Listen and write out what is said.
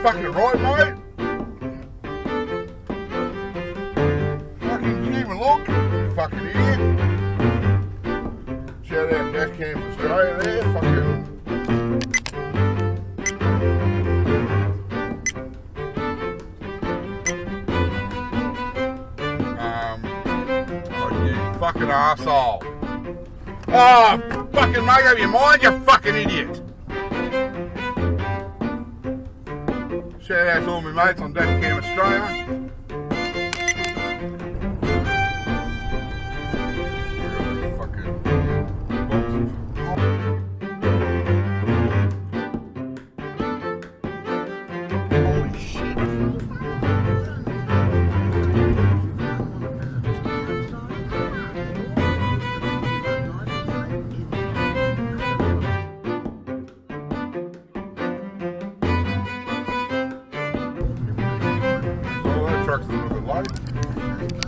fucking right, mate. Fucking didn't even look. Fucking idiot. Shout out Dashcam Australia there. Fucking. Oh, you fucking arsehole. Oh, fucking mate, have your mind, you fucking idiot. Shout out to all my mates on Dashcam Australia. Holy shit. Oh, that truck's a little bit late.